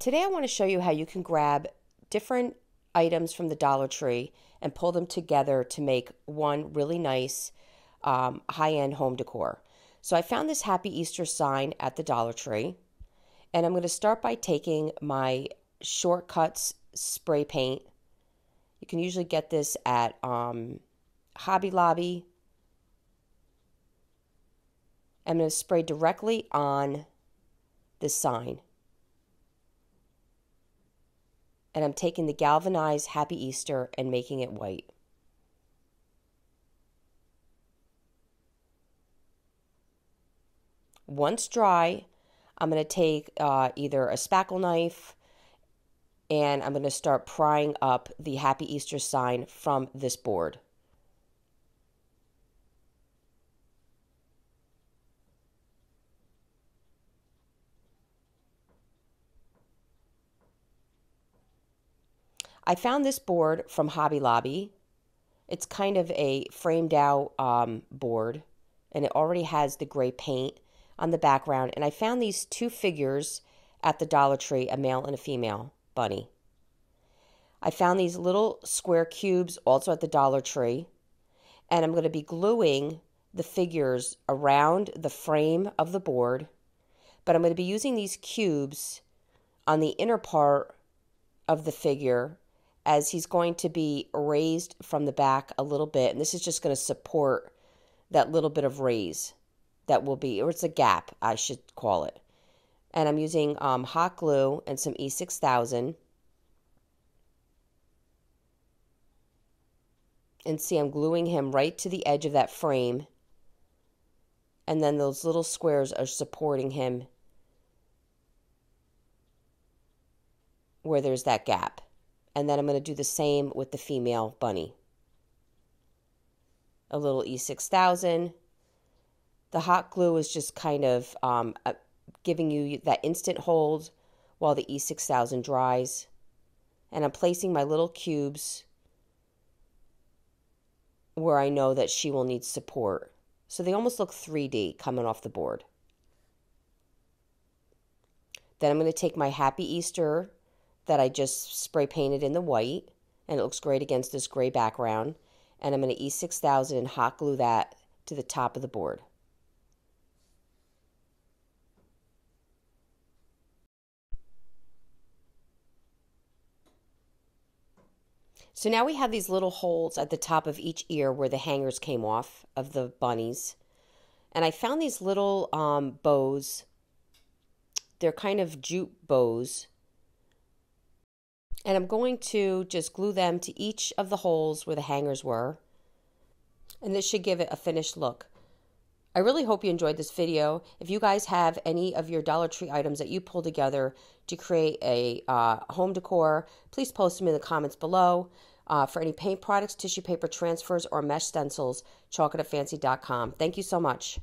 Today I want to show you how you can grab different items from the Dollar Tree and pull them together to make one really nice high-end home decor. So I found this Happy Easter sign at the Dollar Tree, and I'm going to start by taking my Shortcuts spray paint. You can usually get this at Hobby Lobby. I'm going to spray directly on this sign. And I'm taking the galvanized Happy Easter and making it white. Once dry, I'm going to take either a spackle knife and I'm going to start prying up the Happy Easter sign from this board. I found this board from Hobby Lobby. It's kind of a framed out board, and it already has the gray paint on the background. And I found these two figures at the Dollar Tree, a male and a female bunny. I found these little square cubes also at the Dollar Tree, and I'm going to be gluing the figures around the frame of the board, but I'm going to be using these cubes on the inner part of the figure as he's going to be raised from the back a little bit, and this is just going to support that little bit of raise that will be, or it's a gap, I should call it. And I'm using hot glue and some E6000. And see, I'm gluing him right to the edge of that frame, and then those little squares are supporting him where there's that gap. And then I'm going to do the same with the female bunny. A little E6000. The hot glue is just kind of giving you that instant hold while the E6000 dries. And I'm placing my little cubes where I know that she will need support. So they almost look 3D coming off the board. Then I'm going to take my Happy Easter that I just spray painted in the white, and it looks great against this gray background, and I'm going to E6000 and hot glue that to the top of the board. So now we have these little holes at the top of each ear where the hangers came off of the bunnies, and I found these little bows. They're kind of jute bows. And I'm going to just glue them to each of the holes where the hangers were. And this should give it a finished look. I really hope you enjoyed this video. If you guys have any of your Dollar Tree items that you pull together to create a home decor, please post them in the comments below. For any paint products, tissue paper transfers, or mesh stencils, chalkitupfancy.com. Thank you so much.